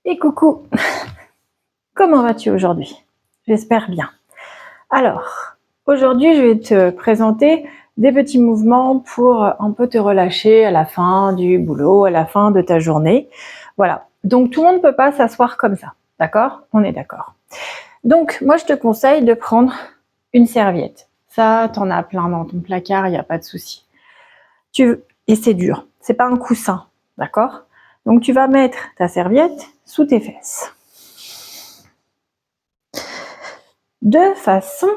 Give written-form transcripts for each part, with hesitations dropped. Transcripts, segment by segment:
Et coucou, comment vas-tu aujourd'hui? J'espère bien. Alors, aujourd'hui, je vais te présenter des petits mouvements pour un peu te relâcher à la fin du boulot, à la fin de ta journée. Voilà, donc tout le monde ne peut pas s'asseoir comme ça, d'accord? On est d'accord. Donc, moi, je te conseille de prendre une serviette. Ça, t'en as plein dans ton placard, il n'y a pas de souci. Et c'est dur, c'est pas un coussin, d'accord? Donc, tu vas mettre ta serviette sous tes fesses. De façon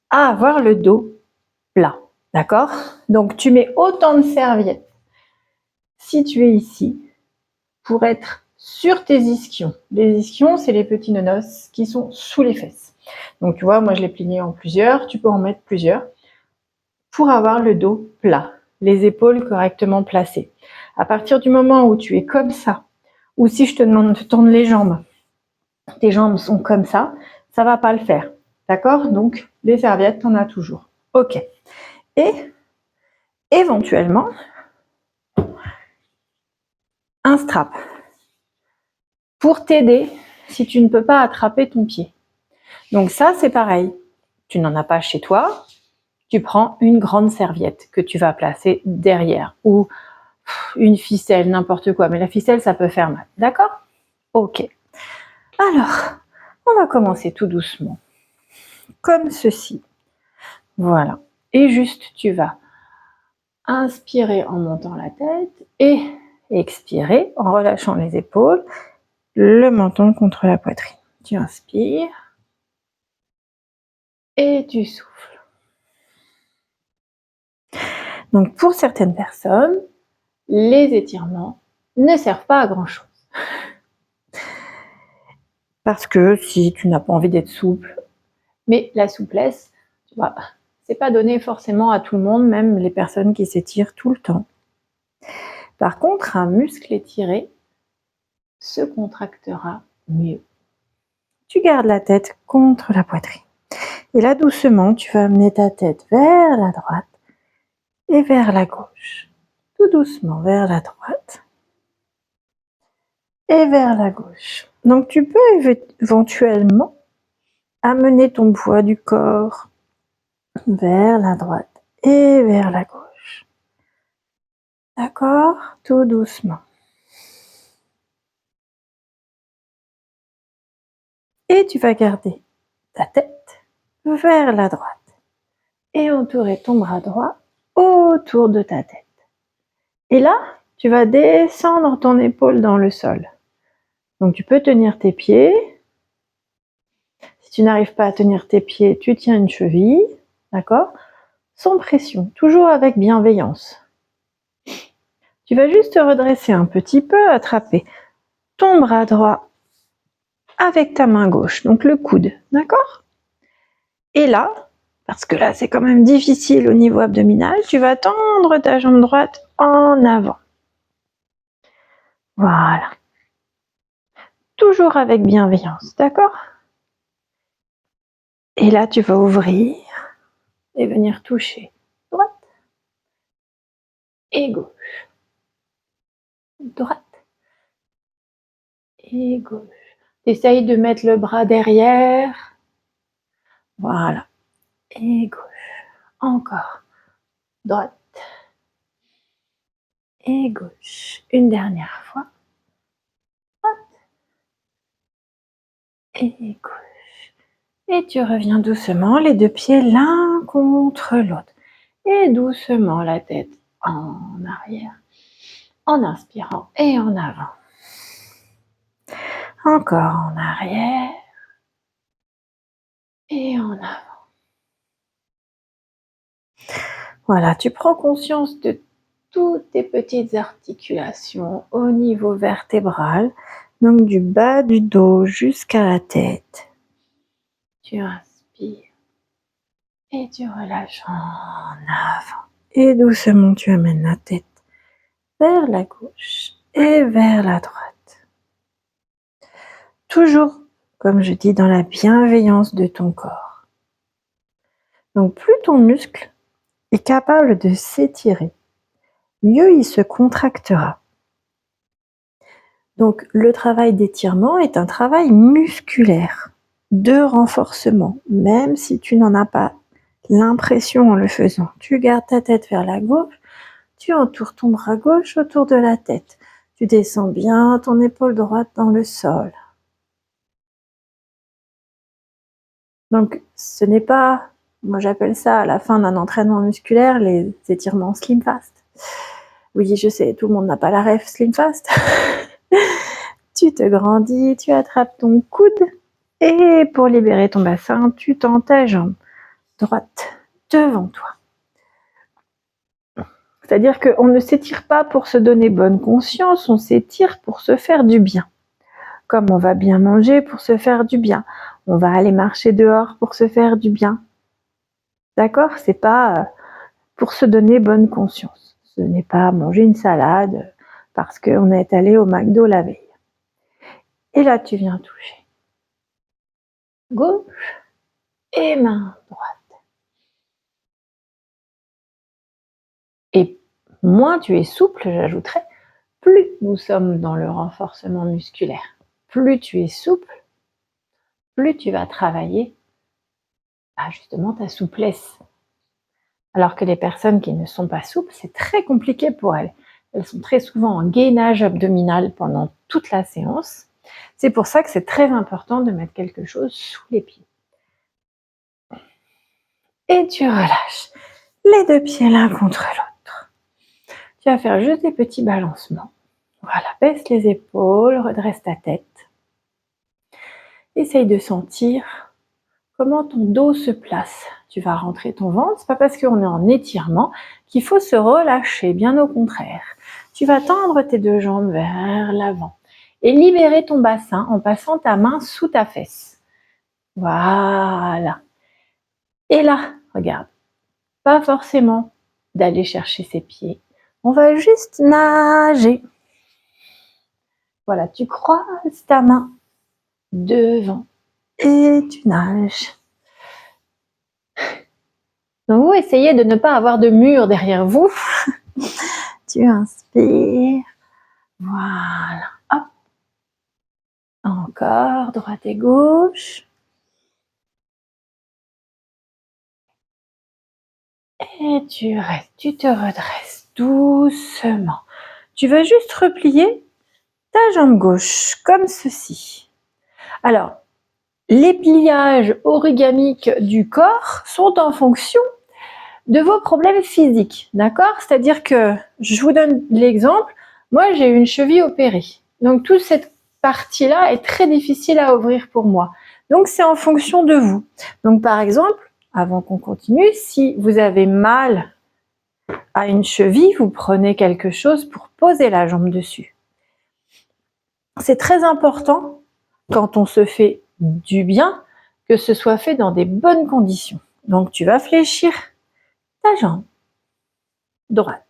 à avoir le dos plat, d'accord? Donc tu mets autant de serviettes situées ici pour être sur tes ischions. Les ischions, c'est les petits nonos qui sont sous les fesses. Donc tu vois, moi je l'ai plié en plusieurs, tu peux en mettre plusieurs pour avoir le dos plat, les épaules correctement placées. À partir du moment où tu es comme ça, ou si je te demande de tendre les jambes, tes jambes sont comme ça va pas le faire. D'accord? Donc, les serviettes, t'en as toujours. Ok. Et éventuellement, un strap pour t'aider si tu ne peux pas attraper ton pied. Donc ça, c'est pareil. Tu n'en as pas chez toi, tu prends une grande serviette que tu vas placer derrière ou une ficelle, n'importe quoi. Mais la ficelle, ça peut faire mal. D'accord? Ok. Alors, on va commencer tout doucement. Comme ceci. Voilà. Et juste, tu vas inspirer en montant la tête et expirer en relâchant les épaules, le menton contre la poitrine. Tu inspires et tu souffles. Donc pour certaines personnes, les étirements ne servent pas à grand chose. Parce que si tu n'as pas envie d'être souple, mais la souplesse, tu vois, c'est pas donné forcément à tout le monde, même les personnes qui s'étirent tout le temps. Par contre, un muscle étiré se contractera mieux. Tu gardes la tête contre la poitrine. Et là, doucement, tu vas amener ta tête vers la droite et vers la gauche. Tout doucement vers la droite et vers la gauche. Donc, tu peux éventuellement amener ton poids du corps vers la droite et vers la gauche. D'accord? Tout doucement. Et tu vas garder ta tête vers la droite et entourer ton bras droit autour de ta tête. Et là, tu vas descendre ton épaule dans le sol. Donc tu peux tenir tes pieds. Si tu n'arrives pas à tenir tes pieds, tu tiens une cheville, d'accord? Sans pression, toujours avec bienveillance. Tu vas juste te redresser un petit peu, attraper ton bras droit avec ta main gauche, donc le coude, d'accord? Et là, parce que là c'est quand même difficile au niveau abdominal, tu vas tendre ta jambe droite en avant. Voilà. Toujours avec bienveillance, d'accord? Et là, tu vas ouvrir et venir toucher droite et gauche. Droite et gauche. Essaye de mettre le bras derrière. Voilà. Et gauche. Encore. Droite et gauche. Une dernière fois. Droite et gauche. Et tu reviens doucement, les deux pieds l'un contre l'autre. Et doucement la tête en arrière. En inspirant et en avant. Encore en arrière. Et en avant. Voilà, tu prends conscience de toutes tes petites articulations au niveau vertébral, donc du bas du dos jusqu'à la tête. Tu inspires et tu relâches en avant. Et doucement, tu amènes la tête vers la gauche et vers la droite. Toujours, comme je dis, dans la bienveillance de ton corps. Donc plus ton muscle est capable de s'étirer, mieux il se contractera. Donc le travail d'étirement est un travail musculaire, de renforcement, même si tu n'en as pas l'impression en le faisant. Tu gardes ta tête vers la gauche, tu entoures ton bras gauche autour de la tête. Tu descends bien ton épaule droite dans le sol. Donc ce n'est pas, moi j'appelle ça à la fin d'un entraînement musculaire, les étirements slim fast. Oui, je sais, tout le monde n'a pas la ref slim fast. Tu te grandis, tu attrapes ton coude et pour libérer ton bassin, tu tends ta jambe droite devant toi. C'est-à-dire qu'on ne s'étire pas pour se donner bonne conscience, on s'étire pour se faire du bien. Comme on va bien manger pour se faire du bien. On va aller marcher dehors pour se faire du bien. D'accord? C'est pas pour se donner bonne conscience. Ce n'est pas manger une salade parce qu'on est allé au McDo la veille. Et là, tu viens toucher gauche et main droite. Et moins tu es souple, j'ajouterais, plus nous sommes dans le renforcement musculaire. Plus tu es souple, plus tu vas travailler justement ta souplesse. Alors que les personnes qui ne sont pas souples, c'est très compliqué pour elles. Elles sont très souvent en gainage abdominal pendant toute la séance. C'est pour ça que c'est très important de mettre quelque chose sous les pieds. Et tu relâches les deux pieds l'un contre l'autre. Tu vas faire juste des petits balancements. Voilà, baisse les épaules, redresse ta tête. Essaye de sentir comment ton dos se place. Tu vas rentrer ton ventre, c'est pas parce qu'on est en étirement qu'il faut se relâcher, bien au contraire. Tu vas tendre tes deux jambes vers l'avant et libérer ton bassin en passant ta main sous ta fesse. Voilà. Et là, regarde, pas forcément d'aller chercher ses pieds. On va juste nager. Voilà, tu croises ta main devant et tu nages. Donc vous essayez de ne pas avoir de mur derrière vous. Tu inspires. Voilà. Hop. Encore, droite et gauche. Et tu restes, tu te redresses doucement. Tu vas juste replier ta jambe gauche comme ceci. Alors, les pliages origamiques du corps sont en fonction de vos problèmes physiques, d'accord? C'est-à-dire que, je vous donne l'exemple, moi j'ai eu une cheville opérée. Donc toute cette partie-là est très difficile à ouvrir pour moi. Donc c'est en fonction de vous. Donc par exemple, avant qu'on continue, si vous avez mal à une cheville, vous prenez quelque chose pour poser la jambe dessus. C'est très important, quand on se fait du bien, que ce soit fait dans des bonnes conditions. Donc tu vas fléchir ta jambe droite.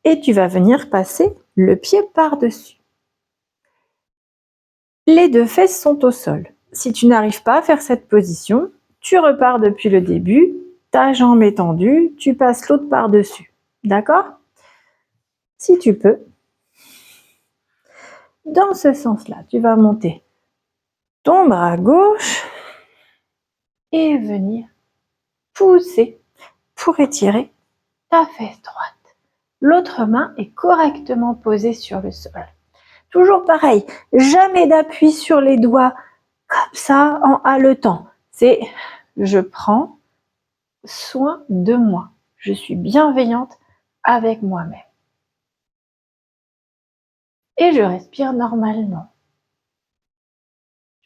Et tu vas venir passer le pied par-dessus. Les deux fesses sont au sol. Si tu n'arrives pas à faire cette position, tu repars depuis le début, ta jambe est tendue, tu passes l'autre par-dessus. D'accord? Si tu peux, dans ce sens-là, tu vas monter ton bras gauche et venir pousser pour étirer ta fesse droite. L'autre main est correctement posée sur le sol. Toujours pareil, jamais d'appui sur les doigts comme ça en haletant. C'est je prends soin de moi. Je suis bienveillante avec moi-même. Et je respire normalement.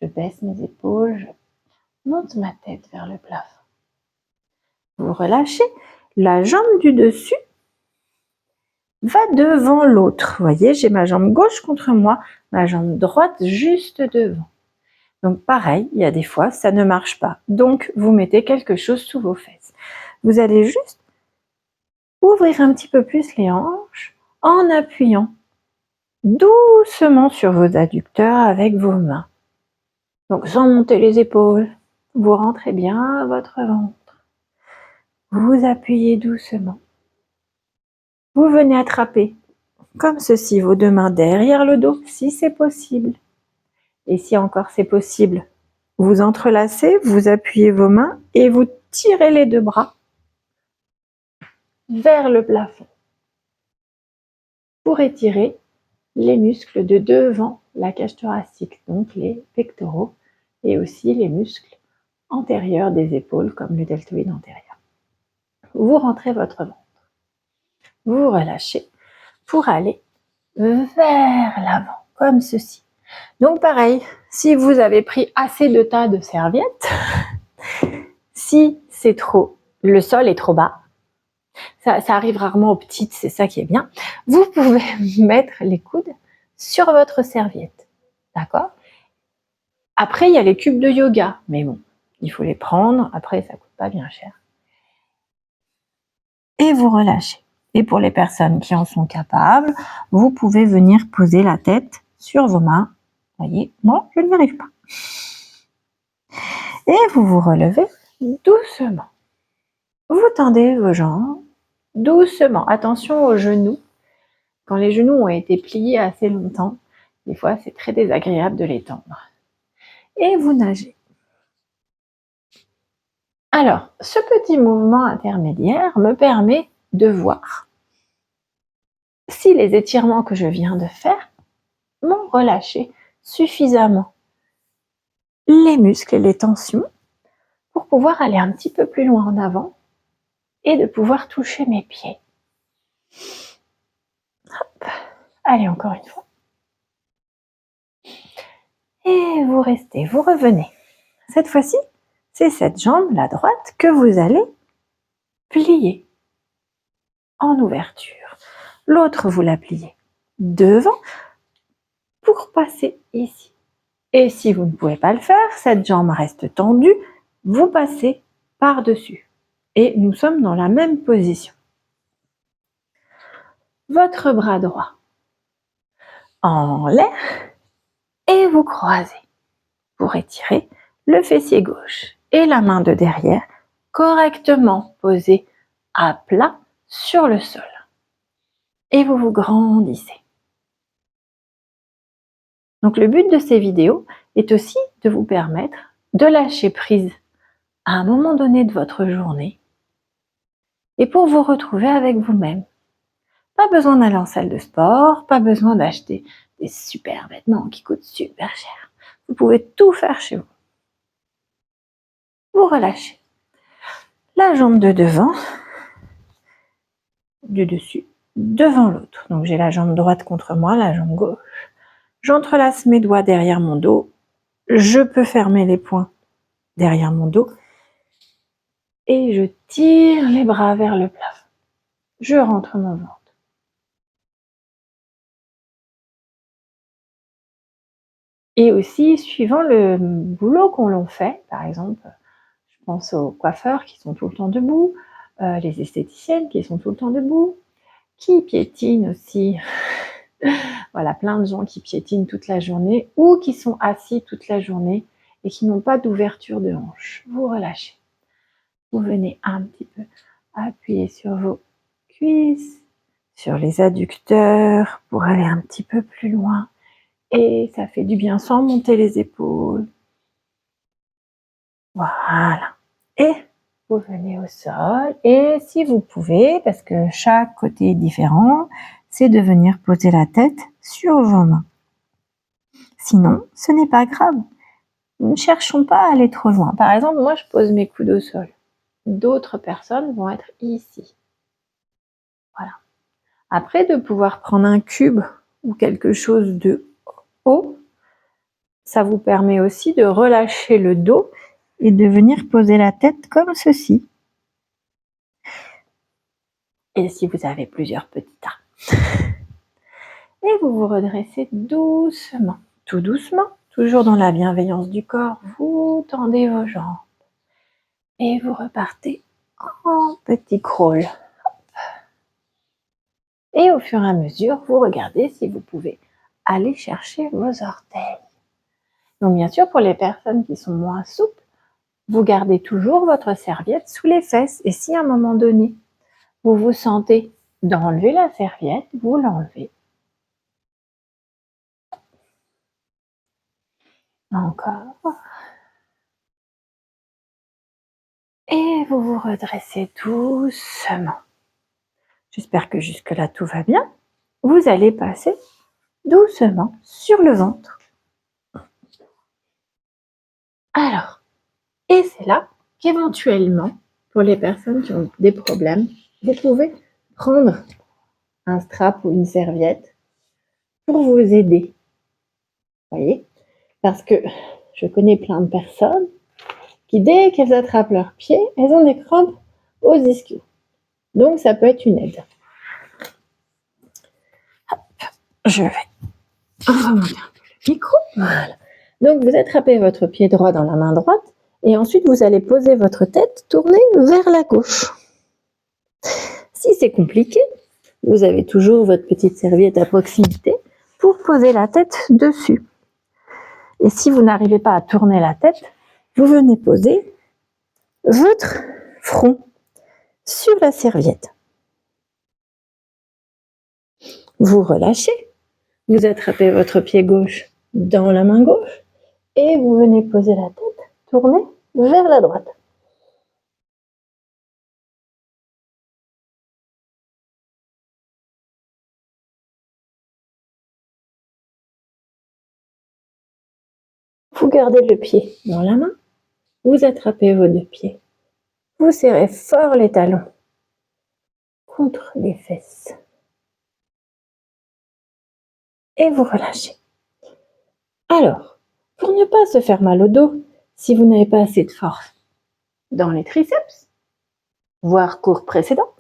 Je baisse mes épaules, je monte ma tête vers le plafond. Vous relâchez, la jambe du dessus va devant l'autre. Vous voyez, j'ai ma jambe gauche contre moi, ma jambe droite juste devant. Donc pareil, il y a des fois, ça ne marche pas. Donc, vous mettez quelque chose sous vos fesses. Vous allez juste ouvrir un petit peu plus les hanches en appuyant doucement sur vos adducteurs avec vos mains. Donc sans monter les épaules, vous rentrez bien votre ventre. Vous appuyez doucement. Vous venez attraper comme ceci, vos deux mains derrière le dos, si c'est possible. Et si encore c'est possible, vous entrelacez, vous appuyez vos mains et vous tirez les deux bras vers le plafond pour étirer les muscles de devant la cage thoracique, donc les pectoraux et aussi les muscles antérieurs des épaules comme le deltoïde antérieur. Vous rentrez votre ventre, vous relâchez pour aller vers l'avant, comme ceci. Donc pareil, si vous avez pris assez de tas de serviettes, si c'est trop, le sol est trop bas, ça arrive rarement aux petites, c'est ça qui est bien, vous pouvez mettre les coudes sur votre serviette, d'accord? Après, il y a les cubes de yoga, mais bon, il faut les prendre, après ça coûte pas bien cher. Et vous relâchez. Et pour les personnes qui en sont capables, vous pouvez venir poser la tête sur vos mains. Voyez, moi, je n'y arrive pas. Et vous vous relevez doucement. Vous tendez vos jambes doucement. Attention aux genoux. Quand les genoux ont été pliés assez longtemps, des fois c'est très désagréable de les tendre. Et vous nagez. Alors, ce petit mouvement intermédiaire me permet de voir si les étirements que je viens de faire m'ont relâché suffisamment les muscles et les tensions pour pouvoir aller un petit peu plus loin en avant et de pouvoir toucher mes pieds. Hop. Allez, encore une fois. Et vous restez, vous revenez. Cette fois-ci, c'est cette jambe, la droite, que vous allez plier en ouverture. L'autre, vous la pliez devant pour passer ici. Et si vous ne pouvez pas le faire, cette jambe reste tendue, vous passez par-dessus. Et nous sommes dans la même position. Votre bras droit en l'air et vous croisez pour étirer le fessier gauche et la main de derrière correctement posée à plat sur le sol. Et vous vous grandissez. Donc le but de ces vidéos est aussi de vous permettre de lâcher prise à un moment donné de votre journée et pour vous retrouver avec vous-même. Pas besoin d'aller en salle de sport, pas besoin d'acheter des super vêtements qui coûtent super cher. Vous pouvez tout faire chez vous. Vous relâchez la jambe de devant, du dessus, devant l'autre. Donc j'ai la jambe droite contre moi, la jambe gauche. J'entrelace mes doigts derrière mon dos. Je peux fermer les poings derrière mon dos. Et je tire les bras vers le plafond. Je rentre mon ventre. Et aussi, suivant le boulot qu'on l'on fait, par exemple, je pense aux coiffeurs qui sont tout le temps debout, les esthéticiennes qui sont tout le temps debout, qui piétinent aussi. Voilà, plein de gens qui piétinent toute la journée ou qui sont assis toute la journée et qui n'ont pas d'ouverture de hanche. Vous relâchez. Vous venez un petit peu appuyer sur vos cuisses, sur les adducteurs pour aller un petit peu plus loin. Et ça fait du bien sans monter les épaules. Voilà. Et vous venez au sol. Et si vous pouvez, parce que chaque côté est différent, c'est de venir poser la tête sur vos mains. Sinon, ce n'est pas grave. Ne cherchons pas à aller trop loin. Par exemple, moi, je pose mes coudes au sol. D'autres personnes vont être ici. Voilà. Après, de pouvoir prendre un cube ou quelque chose de haut, ça vous permet aussi de relâcher le dos et de venir poser la tête comme ceci. Et si vous avez plusieurs petits tas. Et vous vous redressez doucement, tout doucement, toujours dans la bienveillance du corps. Vous tendez vos jambes et vous repartez en petit crawl. Et au fur et à mesure, vous regardez si vous pouvez aller chercher vos orteils. Donc bien sûr, pour les personnes qui sont moins souples, vous gardez toujours votre serviette sous les fesses. Et si à un moment donné, vous vous sentez d'enlever la serviette, vous l'enlevez Encore. Et vous vous redressez doucement. J'espère que jusque-là tout va bien. Vous allez passer doucement sur le ventre. Alors, et c'est là qu'éventuellement, pour les personnes qui ont des problèmes, vous pouvez prendre un strap ou une serviette pour vous aider. Vous voyez? Parce que je connais plein de personnes qui, dès qu'elles attrapent leurs pieds, elles ont des crampes aux ischios. Donc, ça peut être une aide. Hop, je vais remonter un peu le micro. Voilà. Donc, vous attrapez votre pied droit dans la main droite et ensuite, vous allez poser votre tête tournée vers la gauche. Si c'est compliqué, vous avez toujours votre petite serviette à proximité pour poser la tête dessus. Et si vous n'arrivez pas à tourner la tête, vous venez poser votre front sur la serviette. Vous relâchez, vous attrapez votre pied gauche dans la main gauche et vous venez poser la tête tournée vers la droite. Vous gardez le pied dans la main, vous attrapez vos deux pieds, vous serrez fort les talons contre les fesses et vous relâchez. Alors, pour ne pas se faire mal au dos, si vous n'avez pas assez de force dans les triceps, voire cours précédent,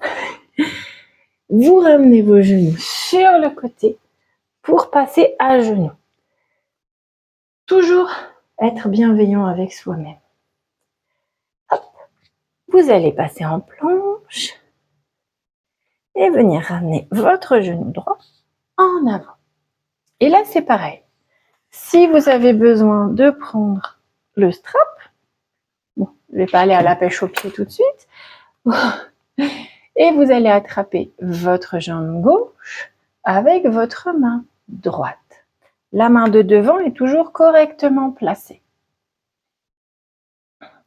vous ramenez vos genoux sur le côté pour passer à genoux. Toujours être bienveillant avec soi-même. Hop. Vous allez passer en planche et venir ramener votre genou droit en avant. Et là, c'est pareil. Si vous avez besoin de prendre le strap, bon, je ne vais pas aller à la pêche au pied tout de suite, et vous allez attraper votre jambe gauche avec votre main droite. La main de devant est toujours correctement placée.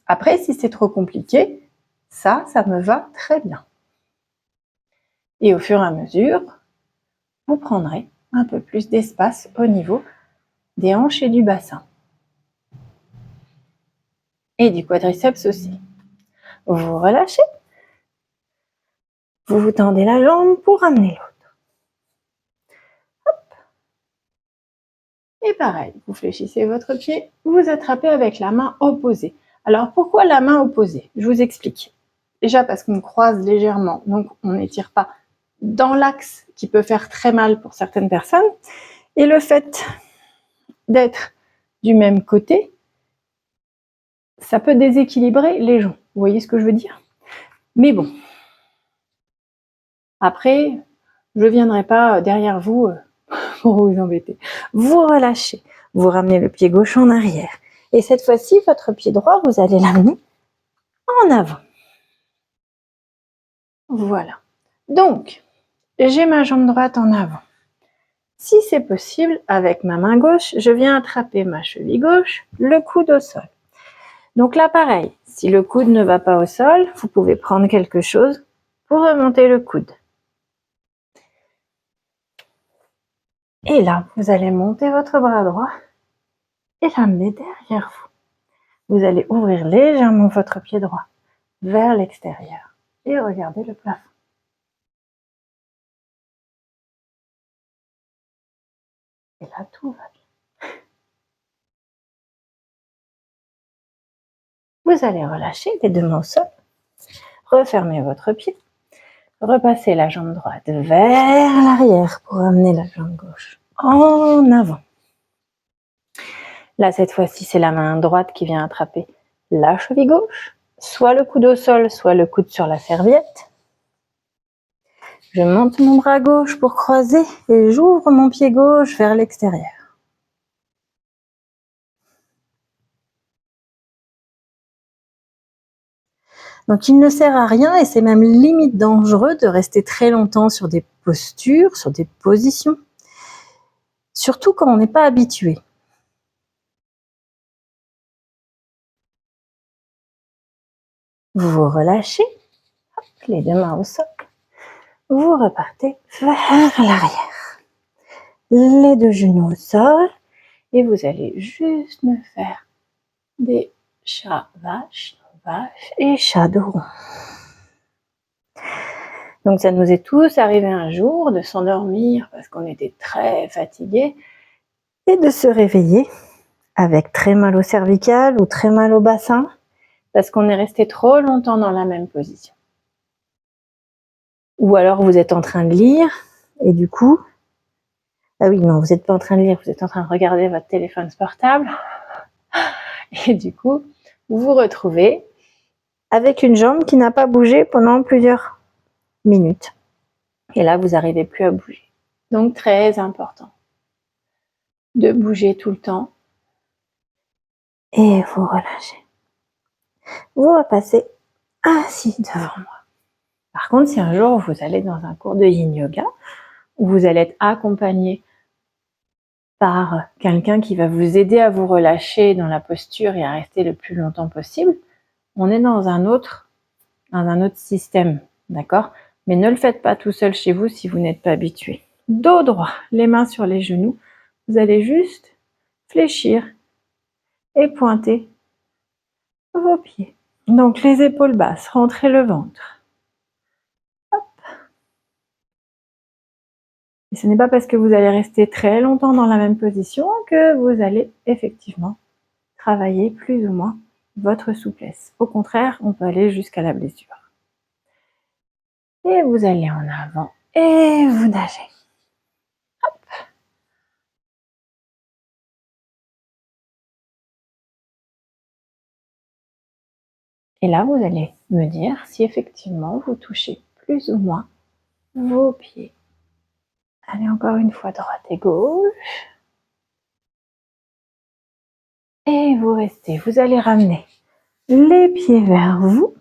Après, si c'est trop compliqué, ça me va très bien. Et au fur et à mesure, vous prendrez un peu plus d'espace au niveau des hanches et du bassin. Et du quadriceps aussi. Vous relâchez. Vous vous tendez la jambe pour ramener l'autre. Hop. Et pareil, vous fléchissez votre pied, vous attrapez avec la main opposée. Alors pourquoi la main opposée? Je vous explique. Déjà parce qu'on croise légèrement, donc on n'étire pas dans l'axe qui peut faire très mal pour certaines personnes. Et le fait d'être du même côté, ça peut déséquilibrer les gens. Vous voyez ce que je veux dire? Mais bon. Après, je ne viendrai pas derrière vous pour vous embêter. Vous relâchez, vous ramenez le pied gauche en arrière. Et cette fois-ci, votre pied droit, vous allez l'amener en avant. Voilà. Donc, j'ai ma jambe droite en avant. Si c'est possible, avec ma main gauche, je viens attraper ma cheville gauche, le coude au sol. Donc là, pareil, si le coude ne va pas au sol, vous pouvez prendre quelque chose pour remonter le coude. Et là, vous allez monter votre bras droit et l'amener derrière vous. Vous allez ouvrir légèrement votre pied droit vers l'extérieur et regardez le plafond. Et là, tout va bien. Vous allez relâcher les deux mains au sol, refermer votre pied, repasser la jambe droite vers l'arrière pour amener la jambe gauche en avant. Là, cette fois-ci, c'est la main droite qui vient attraper la cheville gauche, soit le coude au sol, soit le coude sur la serviette. Je monte mon bras gauche pour croiser et j'ouvre mon pied gauche vers l'extérieur. Donc il ne sert à rien et c'est même limite dangereux de rester très longtemps sur des postures, sur des positions, surtout quand on n'est pas habitué. Vous relâchez, hop, les deux mains au sol. Vous repartez vers l'arrière. Les deux genoux au sol. Et vous allez juste me faire des chats vaches et chats de rond. Donc ça nous est tous arrivé un jour de s'endormir parce qu'on était très fatigué et de se réveiller avec très mal au cervical ou très mal au bassin parce qu'on est resté trop longtemps dans la même position. Ou alors vous êtes en train de lire et du coup, ah oui non, vous n'êtes pas en train de lire, vous êtes en train de regarder votre téléphone portable et du coup, vous vous retrouvez avec une jambe qui n'a pas bougé pendant plusieurs minutes. Et là, vous n'arrivez plus à bouger. Donc, très important de bouger tout le temps. Et vous relâchez. Vous repassez assis devant moi. Par contre, si un jour vous allez dans un cours de yin yoga, où vous allez être accompagné par quelqu'un qui va vous aider à vous relâcher dans la posture et à rester le plus longtemps possible, on est dans un autre système, d'accord? Mais ne le faites pas tout seul chez vous si vous n'êtes pas habitué. Dos droit, les mains sur les genoux, vous allez juste fléchir et pointer vos pieds. Donc les épaules basses, rentrez le ventre. Hop. Et ce n'est pas parce que vous allez rester très longtemps dans la même position que vous allez effectivement travailler plus ou moins votre souplesse. Au contraire, on peut aller jusqu'à la blessure. Et vous allez en avant et vous nagez. Hop. Et là, vous allez me dire si effectivement vous touchez plus ou moins vos pieds. Allez, encore une fois, droite et gauche. Et vous restez. Vous allez ramener les pieds vers vous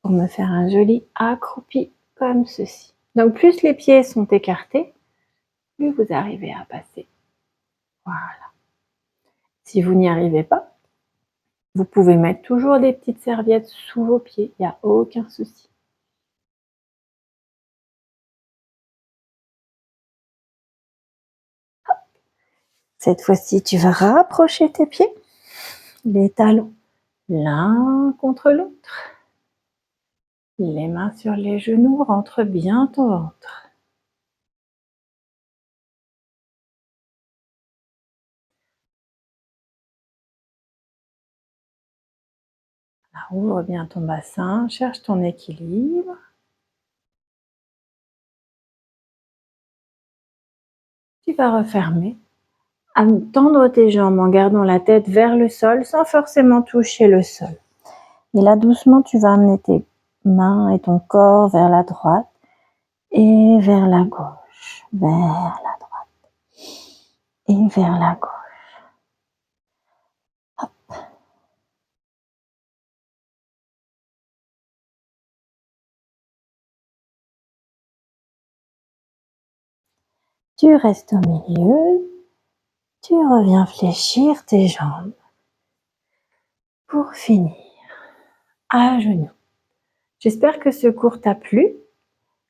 pour me faire un joli accroupi comme ceci. Donc, plus les pieds sont écartés, plus vous arrivez à passer. Voilà. Si vous n'y arrivez pas, vous pouvez mettre toujours des petites serviettes sous vos pieds. Il n'y a aucun souci. Cette fois-ci, tu vas rapprocher tes pieds, les talons l'un contre l'autre. Les mains sur les genoux, rentre bien ton ventre. Alors, ouvre bien ton bassin, cherche ton équilibre. Tu vas refermer, tendre tes jambes en gardant la tête vers le sol sans forcément toucher le sol. Et là, doucement, tu vas amener tes mains et ton corps vers la droite et vers la gauche, vers la droite et vers la gauche. Hop. Tu restes au milieu, tu reviens fléchir tes jambes pour finir à genoux. J'espère que ce cours t'a plu,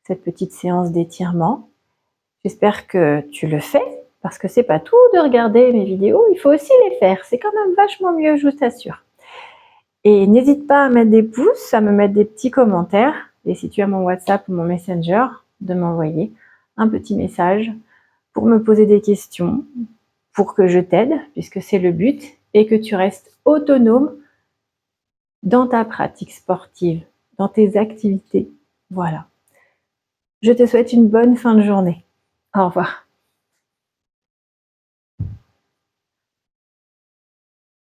cette petite séance d'étirement. J'espère que tu le fais, parce que c'est pas tout de regarder mes vidéos, il faut aussi les faire. C'est quand même vachement mieux, je vous assure. Et n'hésite pas à mettre des pouces, à me mettre des petits commentaires. Et si tu as mon WhatsApp ou mon Messenger, de m'envoyer un petit message pour me poser des questions, pour que je t'aide, puisque c'est le but, et que tu restes autonome dans ta pratique sportive, dans tes activités. Voilà. Je te souhaite une bonne fin de journée. Au revoir.